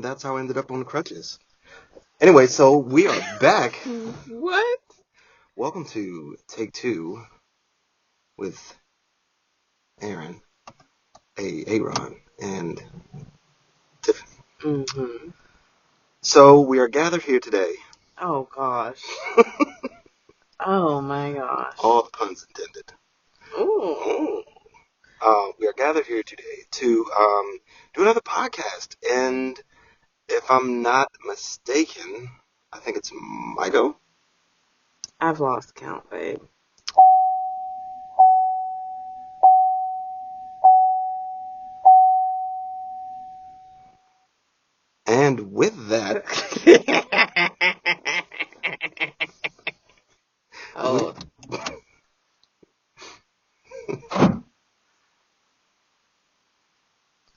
and that's how I ended up on the crutches. Anyway, so we are back. What? Welcome to Take Two with Aaron, Aaron, and Tiffany. Mm-hmm. So we are gathered here today. Oh, gosh. Oh, my gosh. All the puns intended. Ooh. We are gathered here today to do another podcast, and if I'm not mistaken, I think it's my go. I've lost count, babe. And with that, oh.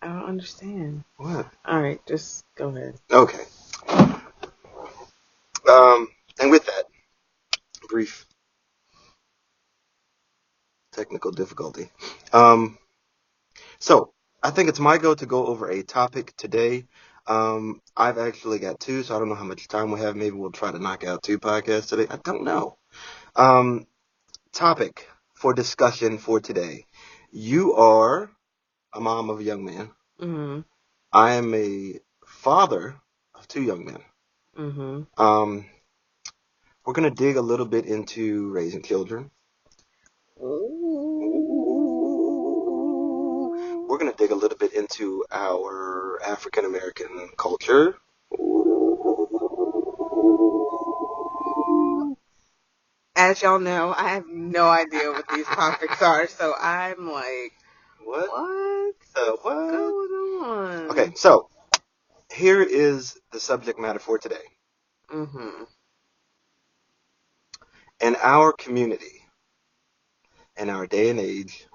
I don't understand. What? All right, just go ahead. Okay. And with that, brief technical difficulty. So I think it's my go to go over a topic today. I've actually got two, so I don't know how much time we have. Maybe we'll try to knock out 2 podcasts today. I don't know. Topic for discussion for today. You are a mom of a young man. Mm-hmm. I am a father of 2 young men. Mm-hmm. We're going to dig a little bit into raising children. We're going to dig a little bit into our African American culture. As y'all know, I have no idea what these topics are, so I'm like, What? What's going on? Okay, so here is the subject matter for today. Mm-hmm. In our community, in our day and age,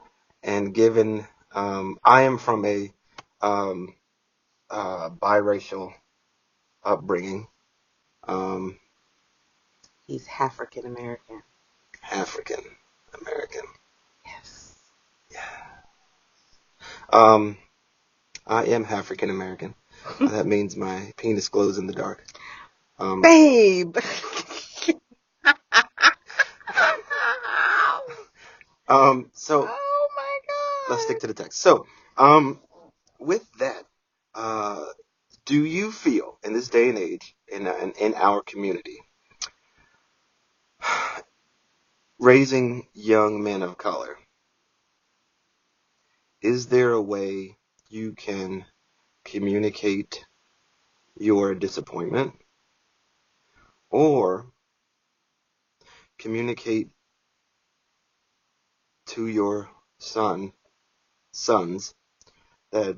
and given I am from a biracial upbringing. He's African American. African American. Yes. Yeah. I am African American. That means my penis glows in the dark. Babe. So oh my God. let's stick to the text. So, with that, do you feel in this day and age, in our community, raising young men of color, is there a way you can communicate your disappointment or communicate to your sons that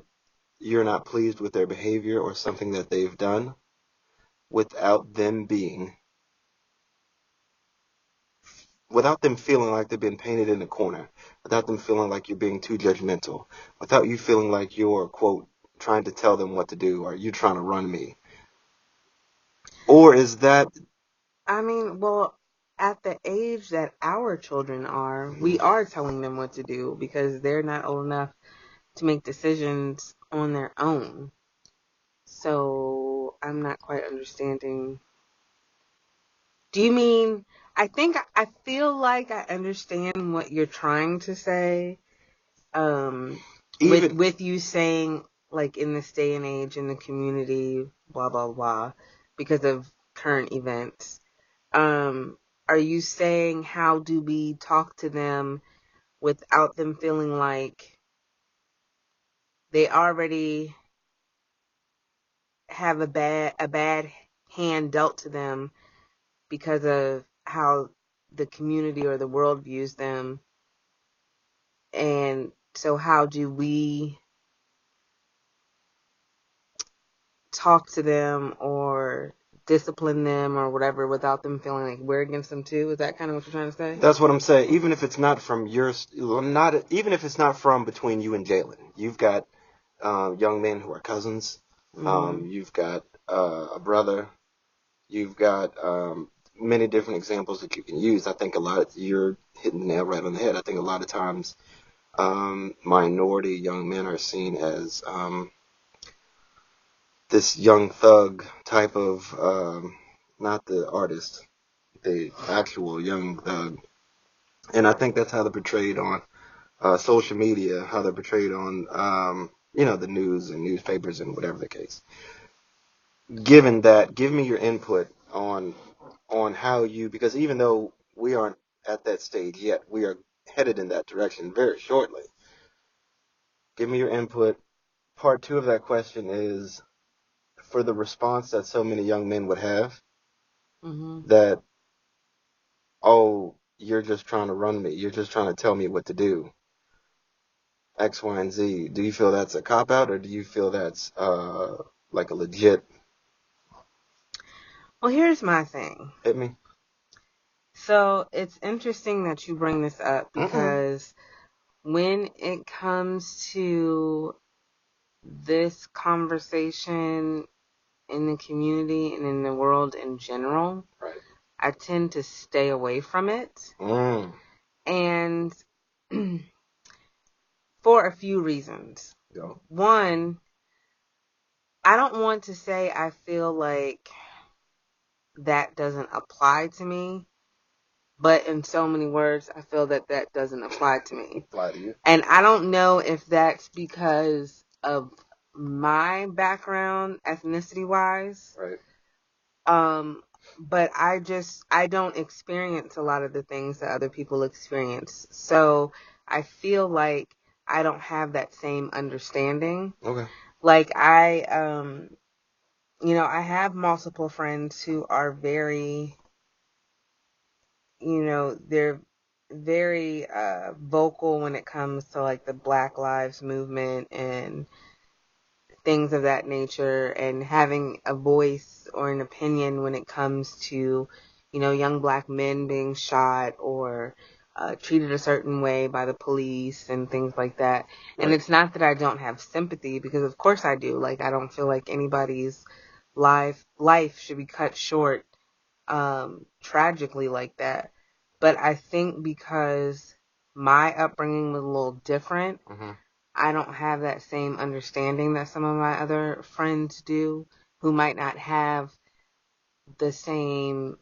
you're not pleased with their behavior or something that they've done without them feeling like they've been painted in a corner, without them feeling like you're being too judgmental, without you feeling like you're, quote, trying to tell them what to do or you trying to run me? Or is that... I mean, well, at the age that our children are, we are telling them what to do because they're not old enough to make decisions on their own. So I'm not quite understanding. Do you mean, I feel like I understand what you're trying to say. With you saying, like, in this day and age, in the community, blah, blah, blah, because of current events. Are you saying how do we talk to them without them feeling like they already have a bad hand dealt to them because of how the community or the world views them? And so how do we talk to them or discipline them or whatever without them feeling like we're against them too? Is that kind of what you're trying to say? That's what I'm saying. Even if it's not from even if it's not from between you and Jalen, you've got young men who are cousins. Mm-hmm. You've got a brother. You've got many different examples that you can use. I think you're hitting the nail right on the head. I think a lot of times minority young men are seen as this young thug type of, not the artist, the actual young thug. And I think that's how they're portrayed on social media, how they're portrayed on, the news and newspapers and whatever the case. Given that, give me your input on how you, because even though we aren't at that stage yet, we are headed in that direction very shortly. Give me your input. Part two of that question is for the response that so many young men would have that, oh, you're just trying to run me. You're just trying to tell me what to do. X, Y, and Z. Do you feel that's a cop out, or do you feel that's like a legit? Well, here's my thing. Hit me. So it's interesting that you bring this up because when it comes to this conversation in the community and in the world in general, right, I tend to stay away from it. And for a few reasons. Go. One, I don't want to say I feel like that doesn't apply to me, but in so many words, I feel that that doesn't apply to me. Apply to you. And I don't know if that's because of my background, ethnicity-wise. Right. But I don't experience a lot of the things that other people experience. So I feel like I don't have that same understanding. Okay. Like I have multiple friends who are very, they're very vocal when it comes to like the Black Lives Movement and things of that nature, and having a voice or an opinion when it comes to, young Black men being shot or treated a certain way by the police and things like that. Right. And it's not that I don't have sympathy, because of course I do. Like, I don't feel like anybody's life should be cut short tragically like that. But I think because my upbringing was a little different, I don't have that same understanding that some of my other friends do, who might not have the same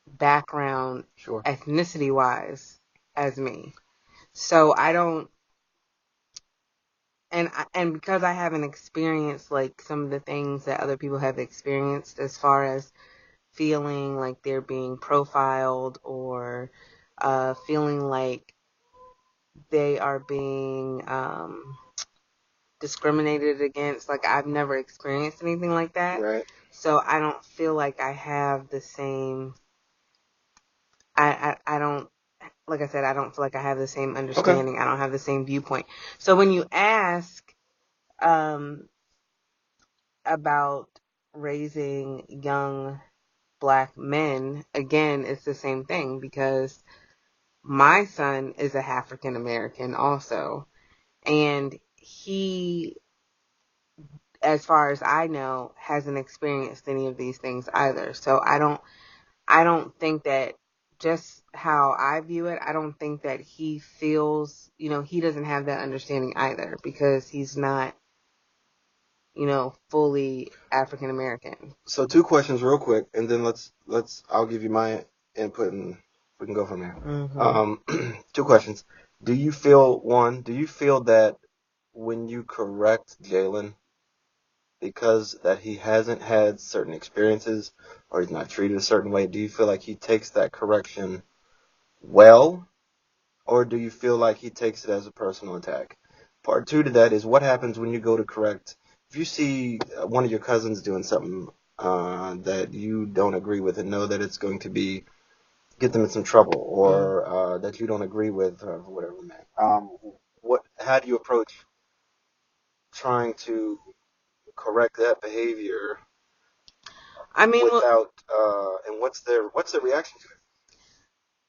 background, sure, ethnicity-wise as me. So I don't, and because I haven't experienced like some of the things that other people have experienced, as far as feeling like they're being profiled or feeling like they are being discriminated against. Like, I've never experienced anything like that. Right. So I don't feel like I have the same, I don't, like I said, I don't feel like I have the same understanding. Okay. I don't have the same viewpoint. So when you ask about raising young Black men, again, it's the same thing, because my son is a African American also, and he, as far as I know, hasn't experienced any of these things either. So I don't think that, just how I view it, I don't think that he feels, he doesn't have that understanding either, because he's not, fully African American. So 2 questions real quick, and then I'll give you my input and we can go from there. 2 questions. Do you feel that when you correct Jalen, because that he hasn't had certain experiences or he's not treated a certain way, do you feel like he takes that correction well, or do you feel like he takes it as a personal attack? Part 2 to that is, what happens when you go to correct, if you see one of your cousins doing something that you don't agree with and know that it's going to get them in some trouble, or that you don't agree with, or whatever, man. How do you approach trying to correct that behavior? I mean, without, and what's their reaction to it?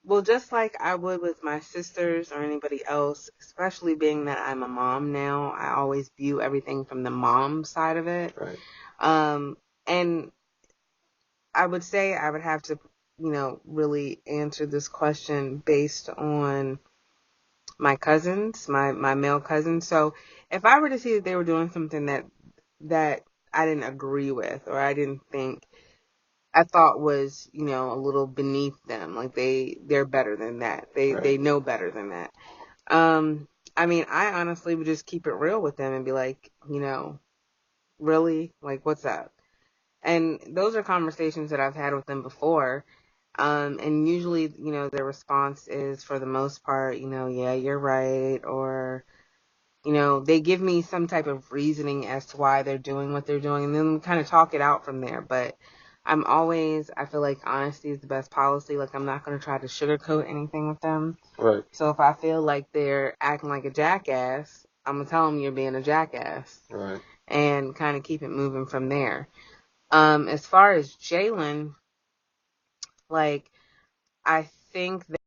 Well, just like I would with my sisters or anybody else, especially being that I'm a mom now, I always view everything from the mom side of it. Right. And I would say I would have to, really answer this question based on my cousins, my male cousins. So if I were to see that they were doing something that I didn't agree with, or I didn't think, I thought was, a little beneath them. Like they're better than that. They know better than that. I mean, I honestly would just keep it real with them and be like, really? Like, what's up? And those are conversations that I've had with them before. And usually, their response is, for the most part, yeah, you're right. Or, they give me some type of reasoning as to why they're doing what they're doing. And then we kind of talk it out from there. But I feel like honesty is the best policy. Like, I'm not going to try to sugarcoat anything with them. Right. So if I feel like they're acting like a jackass, I'm going to tell them you're being a jackass. Right. And kind of keep it moving from there. As far as Jalen, like, I think that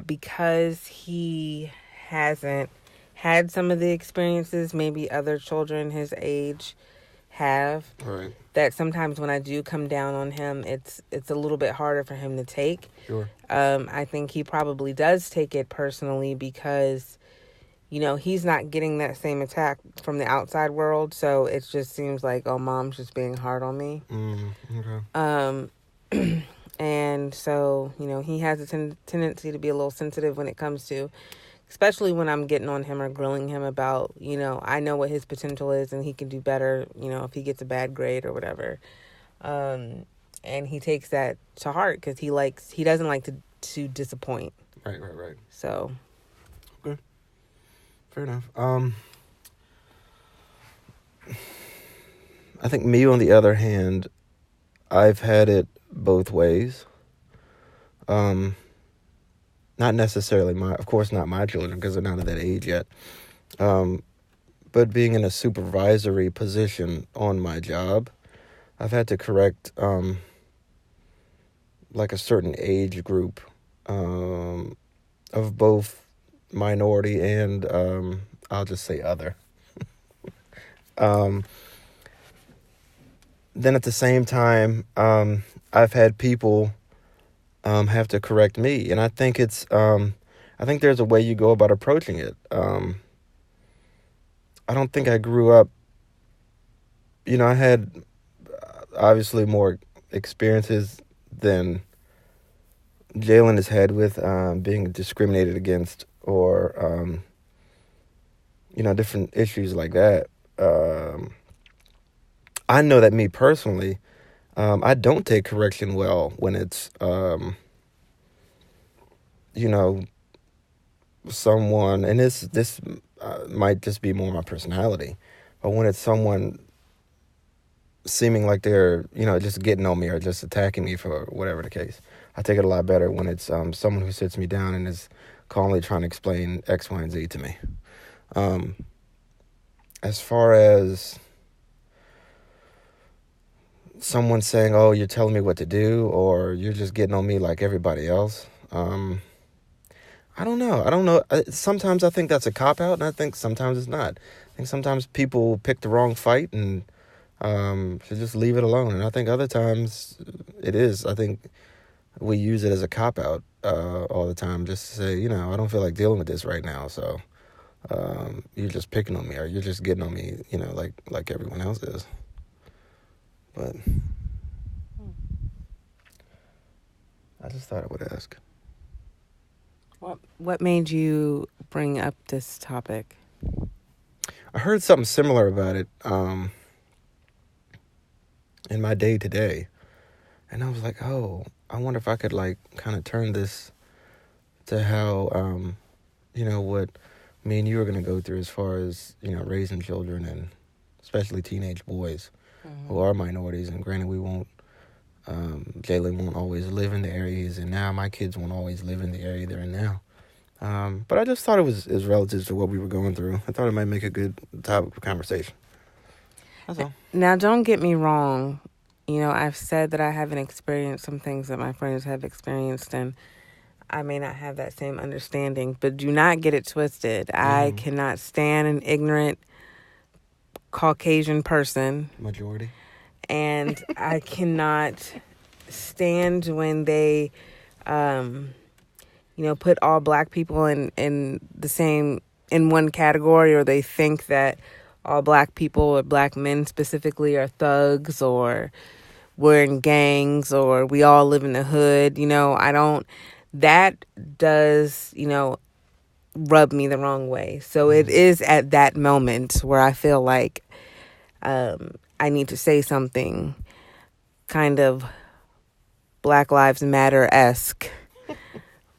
because he hasn't had some of the experiences maybe other children his age have, Right. that sometimes when I do come down on him, it's a little bit harder for him to take. Sure. I think he probably does take it personally because, he's not getting that same attack from the outside world. So it just seems like, oh, mom's just being hard on me. Okay. And so, he has a tendency to be a little sensitive when it comes to, especially when I'm getting on him or grilling him about, I know what his potential is and he can do better, if he gets a bad grade or whatever. And he takes that to heart because he doesn't like to disappoint. Right. So. Okay. Fair enough. I think me, on the other hand, I've had it both ways. Not necessarily of course not my children because they're not at that age yet. But being in a supervisory position on my job, I've had to correct, like a certain age group, of both minority and, I'll just say other. Then at the same time, I've had people have to correct me, and I think I think there's a way you go about approaching it. I don't think I grew up, I had obviously more experiences than Jalen has had with being discriminated against or different issues like that. I know that me personally, I don't take correction well when it's, someone, and this might just be more my personality, but when it's someone seeming like they're, just getting on me or just attacking me for whatever the case, I take it a lot better when it's someone who sits me down and is calmly trying to explain X, Y, and Z to me. As far as someone saying, oh, you're telling me what to do, or you're just getting on me like everybody else, I don't know. Sometimes I think that's a cop-out, and I think sometimes it's not. I think sometimes people pick the wrong fight and should just leave it alone. And I think other times it is. I think we use it as a cop-out all the time, just to say, I don't feel like dealing with this right now, so you're just picking on me, or you're just getting on me, like everyone else is. But I just thought I would ask. What made you bring up this topic? I heard something similar about it in my day-to-day. And I was like, oh, I wonder if I could, kind of turn this to how, what me and you are going to go through as far as, raising children and especially teenage boys who are minorities. And granted, we won't, Jalen won't always live in the area he's in now. My kids won't always live in the area they're in now. But I just thought it was relative to what we were going through. I thought it might make a good topic of conversation. That's all. Now, don't get me wrong. I've said that I haven't experienced some things that my friends have experienced, and I may not have that same understanding, but do not get it twisted. I cannot stand an ignorant Caucasian person. Majority. And I cannot stand when they, put all black people in one category, or they think that all black people or black men specifically are thugs or we're in gangs or we all live in the hood. That does, rub me the wrong way. So it is at that moment where I feel like I need to say something kind of Black Lives Matter-esque.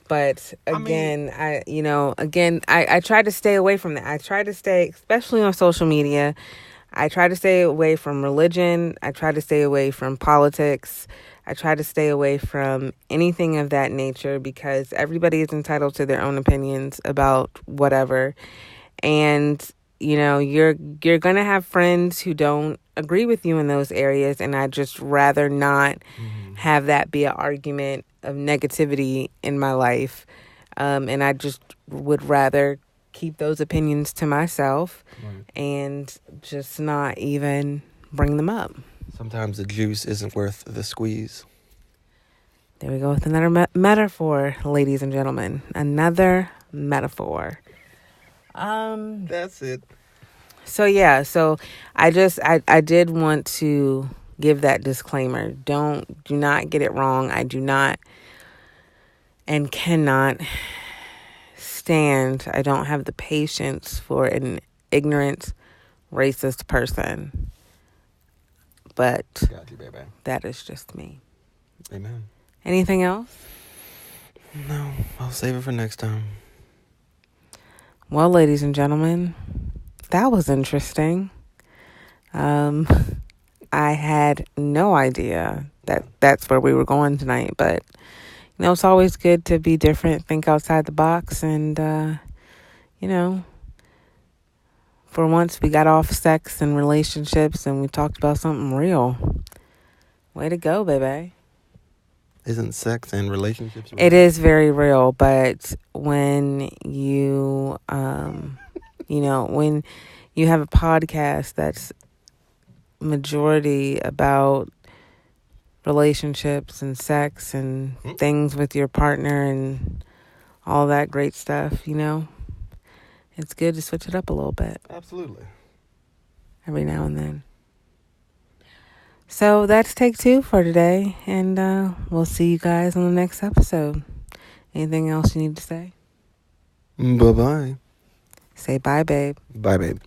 But again, I try to stay away from that. I try to stay, especially on social media, I try to stay away from religion. I try to stay away from politics. I try to stay away from anything of that nature because everybody is entitled to their own opinions about whatever. And, you're going to have friends who don't agree with you in those areas. And I just rather not have that be an argument of negativity in my life. And I just would rather keep those opinions to myself and just not even bring them up. Sometimes the juice isn't worth the squeeze. There we go with another metaphor, ladies and gentlemen. Another metaphor. That's it. So I did want to give that disclaimer. Do not get it wrong. I do not and cannot stand. I don't have the patience for an ignorant, racist person. But got you, baby. That is just me. Amen. Anything else? No, I'll save it for next time. Well, ladies and gentlemen, that was interesting. I had no idea that that's where we were going tonight, but it's always good to be different, think outside the box, and for once we got off sex and relationships and we talked about something real. Way to go, baby. Isn't sex and relationships real? It is very real, but when you when you have a podcast that's majority about relationships and sex and things with your partner and all that great stuff, it's good to switch it up a little bit. Absolutely. Every now and then. So that's take 2 for today, and we'll see you guys on the next episode. Anything else you need to say? Bye-bye. Say bye, babe. Bye, babe.